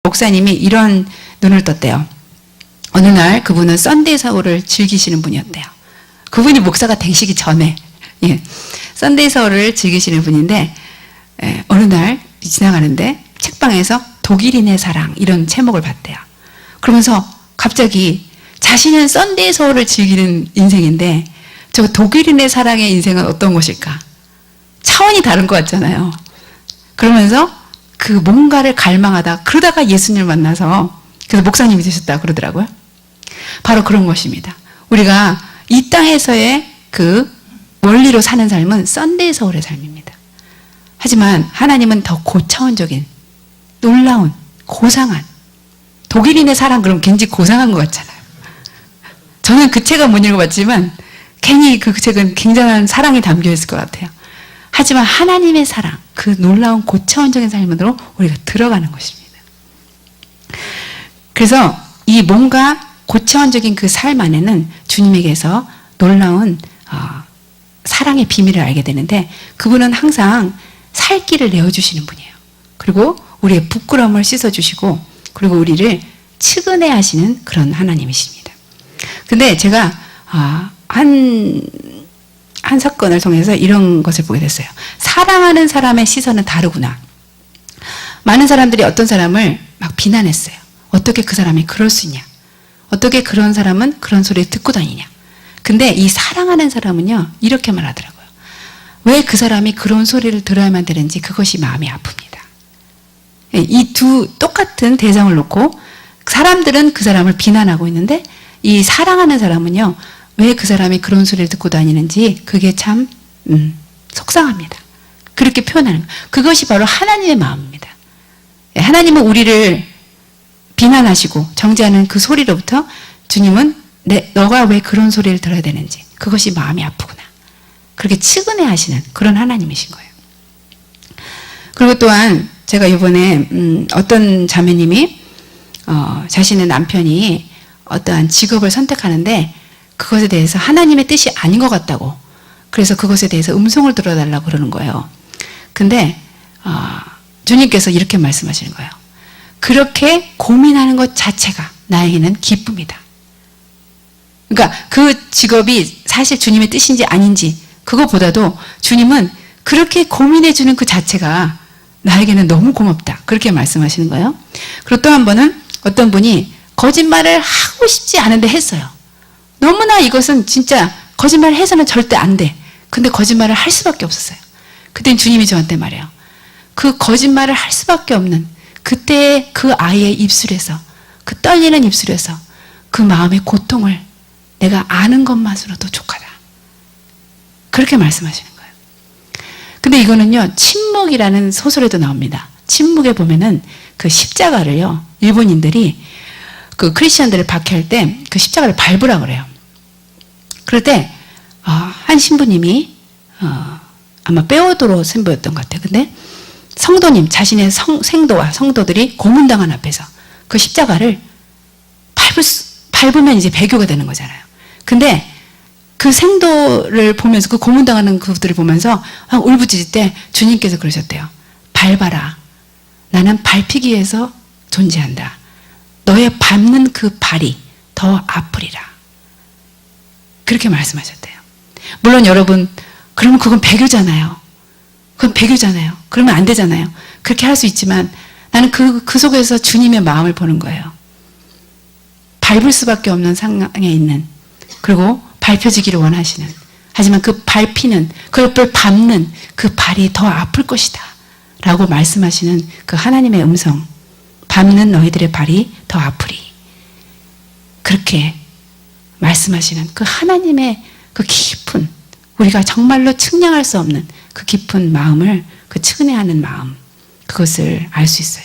목사님이 이런 눈을 떴대요. 어느 날 그분은 썬데이 서울을 즐기시는 분이었대요. 그분이 목사가 되시기 전에 썬데이 서울을 즐기시는 분인데 어느 날 지나가는데 책방에서 독일인의 사랑 이런 제목을 봤대요. 그러면서 갑자기 자신은 썬데이 서울을 즐기는 인생인데 저 독일인의 사랑의 인생은 어떤 것일까? 차원이 다른 것 같잖아요. 그러면서 그 뭔가를 갈망하다 그러다가 예수님을 만나서 그래서 목사님이 되셨다 그러더라고요. 바로 그런 것입니다. 우리가 이 땅에서의 그 원리로 사는 삶은 썬데이 서울의 삶입니다. 하지만 하나님은 더 고차원적인 놀라운 고상한 독일인의 사랑 그럼 굉장히 고상한 것 같잖아요. 저는 그 책은 못 읽어봤지만 괜히 그 책은 굉장한 사랑이 담겨 있을 것 같아요. 하지만 하나님의 사랑, 그 놀라운 고차원적인 삶으로 우리가 들어가는 것입니다. 그래서 이 뭔가 고차원적인 그 삶 안에는 주님에게서 놀라운 사랑의 비밀을 알게 되는데 그분은 항상 살 길을 내어주시는 분이에요. 그리고 우리의 부끄러움을 씻어주시고 그리고 우리를 측은해 하시는 그런 하나님이십니다. 근데 제가 한 사건을 통해서 이런 것을 보게 됐어요. 사랑하는 사람의 시선은 다르구나. 많은 사람들이 어떤 사람을 막 비난했어요. 어떻게 그 사람이 그럴 수 있냐. 어떻게 그런 사람은 그런 소리를 듣고 다니냐. 근데 이 사랑하는 사람은요 이렇게 말하더라고요. 왜 그 사람이 그런 소리를 들어야만 되는지 그것이 마음이 아픕니다. 이 두 똑같은 대상을 놓고 사람들은 그 사람을 비난하고 있는데 이 사랑하는 사람은요 왜 그 사람이 그런 소리를 듣고 다니는지 그게 참 속상합니다. 그렇게 표현하는 거예요. 그것이 바로 하나님의 마음입니다. 하나님은 우리를 비난하시고 정죄하는 그 소리로부터 주님은 너가 왜 그런 소리를 들어야 되는지 그것이 마음이 아프구나. 그렇게 측은해 하시는 그런 하나님이신 거예요. 그리고 또한 제가 이번에 어떤 자매님이 자신의 남편이 어떠한 직업을 선택하는데 그것에 대해서 하나님의 뜻이 아닌 것 같다고 그래서 그것에 대해서 음성을 들어달라고 그러는 거예요. 근데 주님께서 이렇게 말씀하시는 거예요. 그렇게 고민하는 것 자체가 나에게는 기쁨이다. 그러니까 그 직업이 사실 주님의 뜻인지 아닌지 그거보다도 주님은 그렇게 고민해주는 그 자체가 나에게는 너무 고맙다. 그렇게 말씀하시는 거예요. 그리고 또 한 번은 어떤 분이 거짓말을 하고 싶지 않은데 했어요. 너무나 이것은 진짜 거짓말을 해서는 절대 안 돼. 근데 거짓말을 할 수밖에 없었어요. 그땐 주님이 저한테 말해요. 그 거짓말을 할 수밖에 없는 그때의 그 아이의 입술에서 그 떨리는 입술에서 그 마음의 고통을 내가 아는 것만으로도 족하다. 그렇게 말씀하시는 거예요. 근데 이거는요 침묵이라는 소설에도 나옵니다. 침묵에 보면은 그 십자가를요 일본인들이 그 크리스천들을 박해할 때 그 십자가를 밟으라 그래요. 그럴 때 한 신부님이 아마 페오도로 신부였던 것 같아요. 근데 성도님 자신의 생도와 성도들이 고문당한 앞에서 그 십자가를 밟으면 이제 배교가 되는 거잖아요. 근데 그 생도를 보면서 그 고문당하는 그들을 보면서 울부짖을 때 주님께서 그러셨대요. 밟아라. 나는 밟히기 위해서 존재한다. 너의 밟는 그 발이 더 아프리라. 그렇게 말씀하셨대요. 물론 여러분 그러면 그건 배교잖아요. 그건 배교잖아요. 그러면 안 되잖아요. 그렇게 할 수 있지만 나는 그 속에서 주님의 마음을 보는 거예요. 밟을 수밖에 없는 상황에 있는 그리고 밟혀지기를 원하시는 하지만 그 밟히는 그걸 밟는 그 발이 더 아플 것이다 라고 말씀하시는 그 하나님의 음성 밟는 너희들의 발이 더 아프리 그렇게 말씀하시는 그 하나님의 그 깊은 우리가 정말로 측량할 수 없는 그 깊은 마음을 그 측은해하는 마음 그것을 알 수 있어요.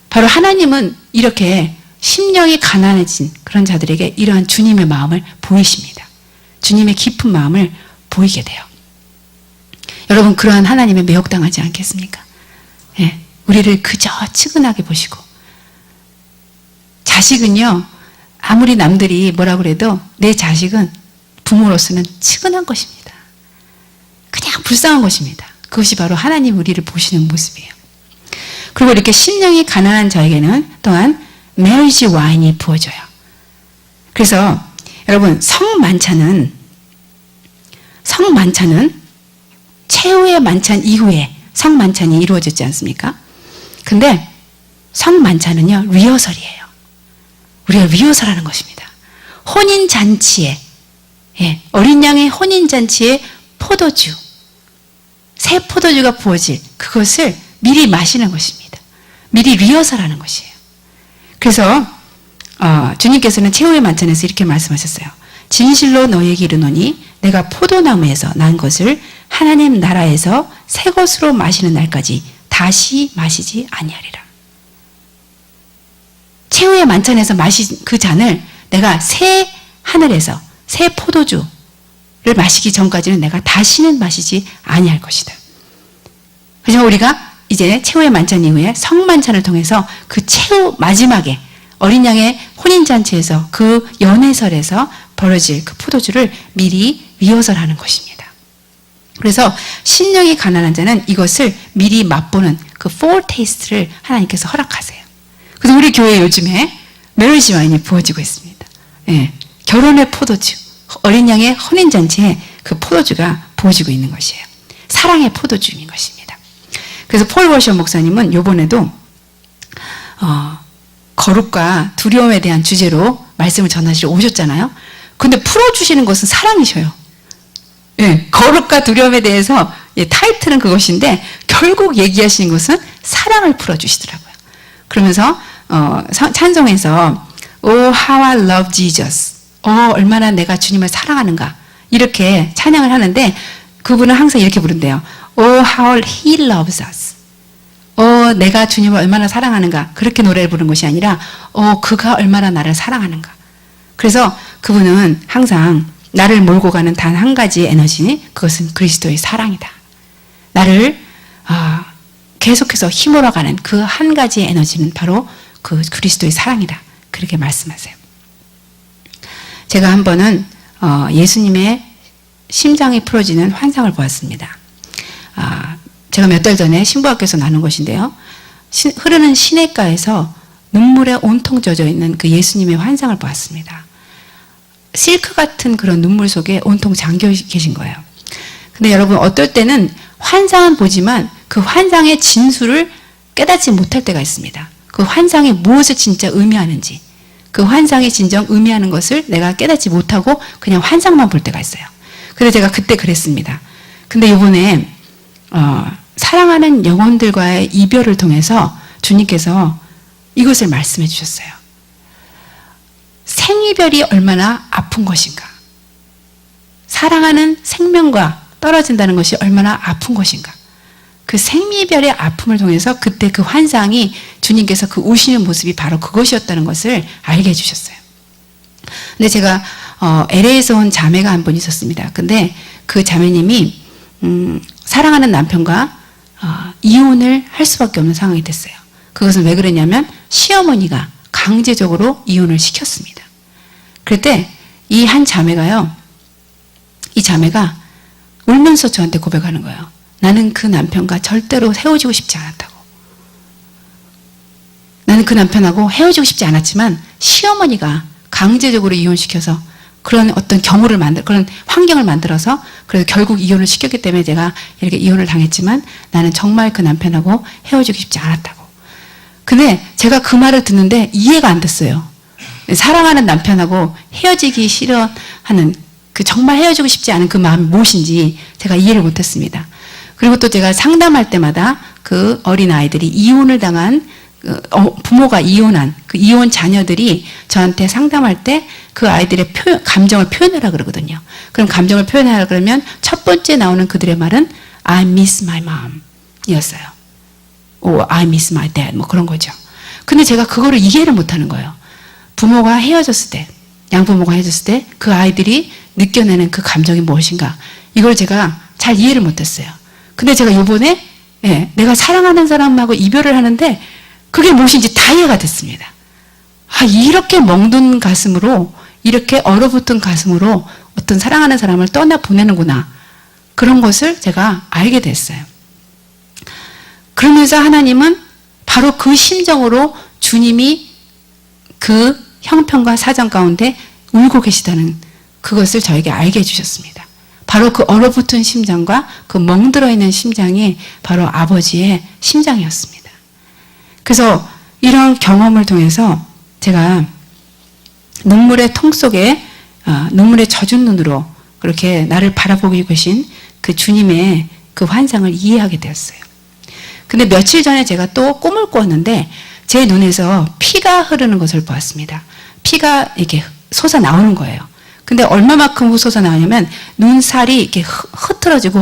바로 하나님은 이렇게 심령이 가난해진 그런 자들에게 이러한 주님의 마음을 보이십니다. 주님의 깊은 마음을 보이게 돼요. 여러분 그러한 하나님에 매혹당하지 않겠습니까? 예, 우리를 그저 측은하게 보시고 자식은요 아무리 남들이 뭐라 그래도 내 자식은 부모로서는 측은한 것입니다. 그냥 불쌍한 것입니다. 그것이 바로 하나님 우리를 보시는 모습이에요. 그리고 이렇게 심령이 가난한 자에게는 또한 메리지 와인이 부어져요. 그래서 여러분 성만찬은 최후의 만찬 이후에 성만찬이 이루어졌지 않습니까? 근데 성만찬은요 리허설이에요. 우리가 리허설하는 것입니다. 혼인잔치에 어린 양의 혼인잔치에 포도주, 새 포도주가 부어질 그것을 미리 마시는 것입니다. 미리 리허설하는 것이에요. 그래서 주님께서는 최후의 만찬에서 이렇게 말씀하셨어요. 진실로 너희에게 이르노니 내가 포도나무에서 난 것을 하나님 나라에서 새 것으로 마시는 날까지 다시 마시지 아니하리라. 최후의 만찬에서 마신 그 잔을 내가 새 하늘에서 새 포도주를 마시기 전까지는 내가 다시는 마시지 아니할 것이다. 그래서 우리가 이제 최후의 만찬 이후에 성만찬을 통해서 그 최후 마지막에 어린 양의 혼인잔치에서 그 연회설에서 벌어질 그 포도주를 미리 리허설하는 것입니다. 그래서 심령이 가난한 자는 이것을 미리 맛보는 그 foretaste를 하나님께서 허락하세요. 그래서 우리 교회 요즘에 메리지 와인이 부어지고 있습니다. 결혼의 포도주, 어린 양의 혼인잔치에 그 포도주가 부어지고 있는 것이에요. 사랑의 포도주인 것입니다. 그래서 폴 워셔 목사님은 요번에도 거룩과 두려움에 대한 주제로 말씀을 전하시러 오셨잖아요. 근데 풀어주시는 것은 사랑이셔요. 거룩과 두려움에 대해서 타이틀은 그것인데 결국 얘기하시는 것은 사랑을 풀어주시더라고요. 그러면서 찬송에서 Oh how I love Jesus, 얼마나 내가 주님을 사랑하는가 이렇게 찬양을 하는데 그분은 항상 이렇게 부른대요. Oh how He loves us. 내가 주님을 얼마나 사랑하는가 그렇게 노래를 부르는 것이 아니라 그가 얼마나 나를 사랑하는가. 그래서 그분은 항상 나를 몰고 가는 단 한 가지의 에너지, 그것은 그리스도의 사랑이다. 나를 계속해서 힘으로가는 그 한 가지의 에너지는 바로 그 그리스도의 사랑이다. 그렇게 말씀하세요. 제가 한 번은 예수님의 심장이 풀어지는 환상을 보았습니다. 제가 몇 달 전에 신부학교에서 나눈 것인데요. 흐르는 시냇가에서 눈물에 온통 젖어 있는 그 예수님의 환상을 보았습니다. 실크 같은 그런 눈물 속에 온통 잠겨 계신 거예요. 근데 여러분 어떨 때는 환상은 보지만 그 환상의 진수를 깨닫지 못할 때가 있습니다. 그 환상이 무엇을 진짜 의미하는지, 그 환상이 진정 의미하는 것을 내가 깨닫지 못하고 그냥 환상만 볼 때가 있어요. 그래서 제가 그때 그랬습니다. 근데 이번에 사랑하는 영혼들과의 이별을 통해서 주님께서 이것을 말씀해 주셨어요. 생이별이 얼마나 아픈 것인가. 사랑하는 생명과 떨어진다는 것이 얼마나 아픈 것인가. 그 생이별의 아픔을 통해서 그때 그 환상이 주님께서 그 우시는 모습이 바로 그것이었다는 것을 알게 해주셨어요. 근데 제가 LA에서 온 자매가 한 분 있었습니다. 근데 그 자매님이 사랑하는 남편과 이혼을 할 수밖에 없는 상황이 됐어요. 그것은 왜 그랬냐면 시어머니가 강제적으로 이혼을 시켰습니다. 그때 이 한 자매가요, 이 자매가 울면서 저한테 고백하는 거예요. 나는 그 남편과 절대로 헤어지고 싶지 않았다고. 나는 그 남편하고 헤어지고 싶지 않았지만 시어머니가 강제적으로 이혼시켜서 그런 어떤 경우를 그런 환경을 만들어서 그래서 결국 이혼을 시켰기 때문에 제가 이렇게 이혼을 당했지만 나는 정말 그 남편하고 헤어지고 싶지 않았다고. 근데 제가 그 말을 듣는데 이해가 안 됐어요. 사랑하는 남편하고 헤어지기 싫어하는 그 정말 헤어지고 싶지 않은 그 마음이 무엇인지 제가 이해를 못했습니다. 그리고 또 제가 상담할 때마다 그 어린 아이들이 이혼을 당한 부모가 이혼한 그 이혼 자녀들이 저한테 상담할 때 그 아이들의 감정을 표현하라 그러거든요. 그럼 감정을 표현하라 그러면 첫 번째 나오는 그들의 말은 I miss my mom 이었어요. I miss my dad 뭐 그런 거죠. 근데 제가 그거를 이해를 못하는 거예요. 부모가 헤어졌을 때, 양부모가 헤어졌을 때 그 아이들이 느껴내는 그 감정이 무엇인가, 이걸 제가 잘 이해를 못했어요. 근데 제가 요번에 내가 사랑하는 사람하고 이별을 하는데 그게 무엇인지 다 이해가 됐습니다. 이렇게 멍든 가슴으로, 이렇게 얼어붙은 가슴으로 어떤 사랑하는 사람을 떠나보내는구나. 그런 것을 제가 알게 됐어요. 그러면서 하나님은 바로 그 심정으로 주님이 그 형편과 사정 가운데 울고 계시다는 그것을 저에게 알게 해주셨습니다. 바로 그 얼어붙은 심장과 그 멍들어 있는 심장이 바로 아버지의 심장이었습니다. 그래서 이런 경험을 통해서 제가 눈물의 통 속에 눈물의 젖은 눈으로 그렇게 나를 바라보고 계신 그 주님의 그 환상을 이해하게 되었어요. 근데 며칠 전에 제가 또 꿈을 꿨는데 제 눈에서 피가 흐르는 것을 보았습니다. 피가 이렇게 솟아 나오는 거예요. 근데 얼마만큼 솟아 나오냐면 눈살이 이렇게 흐트러지고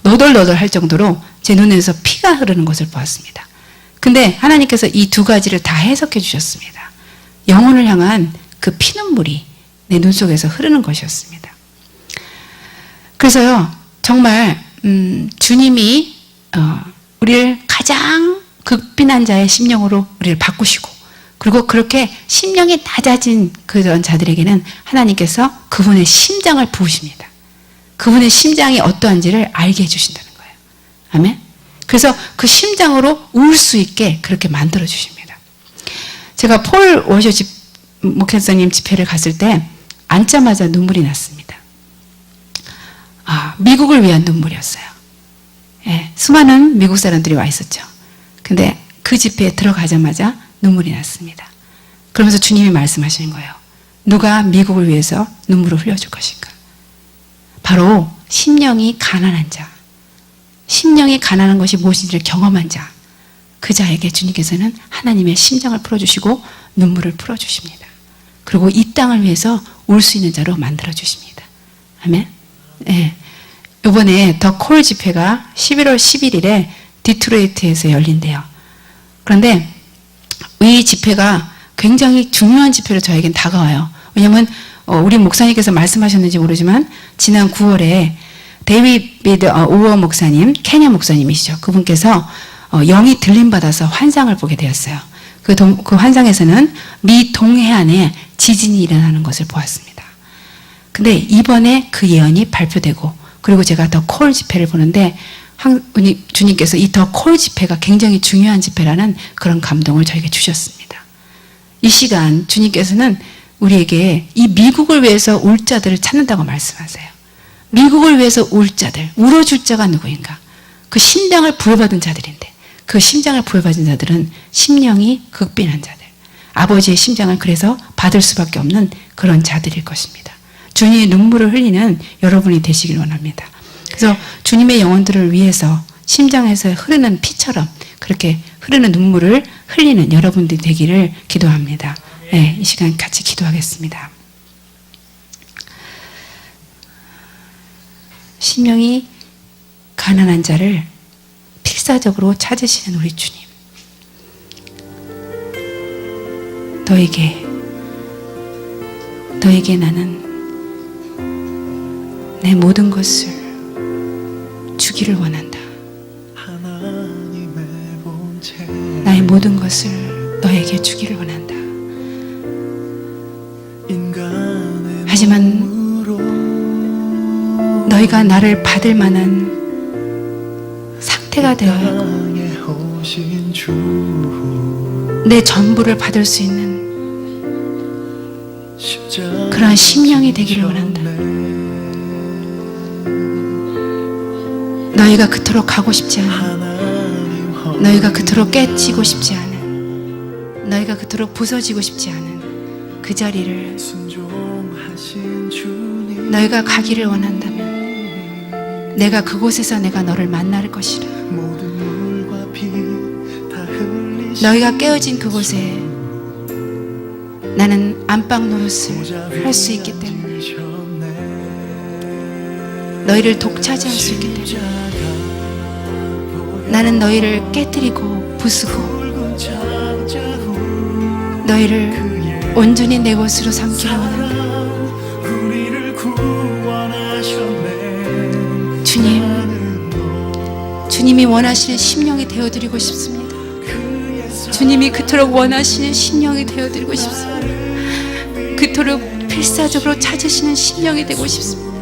너덜너덜 할 정도로 제 눈에서 피가 흐르는 것을 보았습니다. 근데 하나님께서 이 두 가지를 다 해석해 주셨습니다. 영혼을 향한 그 피눈물이 내 눈 속에서 흐르는 것이었습니다. 그래서요, 정말 주님이 우리를 가장 극빈한 자의 심령으로 우리를 바꾸시고, 그리고 그렇게 심령이 낮아진 그런 자들에게는 하나님께서 그분의 심장을 부으십니다. 그분의 심장이 어떠한지를 알게 해주신다는 거예요. 아멘. 그래서 그 심장으로 울 수 있게 그렇게 만들어 주십니다. 제가 폴 워셔 목회자님 집회를 갔을 때 앉자마자 눈물이 났습니다. 미국을 위한 눈물이었어요. 예, 수많은 미국 사람들이 와 있었죠. 근데 그 집회에 들어가자마자 눈물이 났습니다. 그러면서 주님이 말씀하시는 거예요. 누가 미국을 위해서 눈물을 흘려줄 것인가? 바로 심령이 가난한 자, 심령이 가난한 것이 무엇인지를 경험한 자, 그 자에게 주님께서는 하나님의 심장을 풀어주시고 눈물을 풀어주십니다. 그리고 이 땅을 위해서 울 수 있는 자로 만들어주십니다. 아멘. 네. 이번에 더 콜 집회가 11월 11일에 디트로이트에서 열린대요. 그런데 이 집회가 굉장히 중요한 집회로 저에겐 다가와요. 왜냐하면 우리 목사님께서 말씀하셨는지 모르지만 지난 9월에 데이비드 오어 목사님, 케냐 목사님이시죠. 그분께서 영이 들림받아서 환상을 보게 되었어요. 그 환상에서는 미 동해안에 지진이 일어나는 것을 보았습니다. 근데 이번에 그 예언이 발표되고, 그리고 제가 더 콜 집회를 보는데 주님께서 이 더 콜 집회가 굉장히 중요한 집회라는 그런 감동을 저에게 주셨습니다. 이 시간 주님께서는 우리에게 이 미국을 위해서 울 자들을 찾는다고 말씀하세요. 미국을 위해서 울 자들, 울어줄 자가 누구인가? 그 심장을 부여받은 자들인데, 그 심장을 부여받은 자들은 심령이 극빈한 자들, 아버지의 심장을 그래서 받을 수밖에 없는 그런 자들일 것입니다. 주님의 눈물을 흘리는 여러분이 되시길 원합니다. 그래서 주님의 영혼들을 위해서 심장에서 흐르는 피처럼 그렇게 흐르는 눈물을 흘리는 여러분들이 되기를 기도합니다. 네, 이 시간 같이 기도하겠습니다. 심령이 가난한 자를 필사적으로 찾으시는 우리 주님, 너에게 나는 내 모든 것을 주기를 원한다. 나의 모든 것을 너에게 주기를 원한다. 하지만 너희가 나를 받을 만한 상태가 되어야 내 전부를 받을 수 있는 그러한 심령이 되기를 원한다. 너희가 그토록 가고 싶지 않은, 너희가 그토록 깨지고 싶지 않은, 너희가 그토록 부서지고 싶지 않은 그 자리를 너희가 가기를 원한다면 내가 그곳에서 내가 너를 만날 것이라. 너희가 깨어진 그곳에 나는 안방 노릇을 할 수 있기 때문에, 너희를 독차지할 수 있기 때문에 나는 너희를 깨뜨리고 부수고 너희를 온전히 내 것으로 삼기를 원한다. 주님이 원하시는 심령이 되어드리고 싶습니다. 주님이 그토록 원하시는 심령이 되어드리고 싶습니다. 그토록 필사적으로 찾으시는 심령이 되고 싶습니다.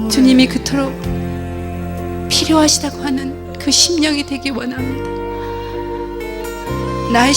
주님이 그토록 필요하시다고 하는 그 심령이 되기 원합니다. 나의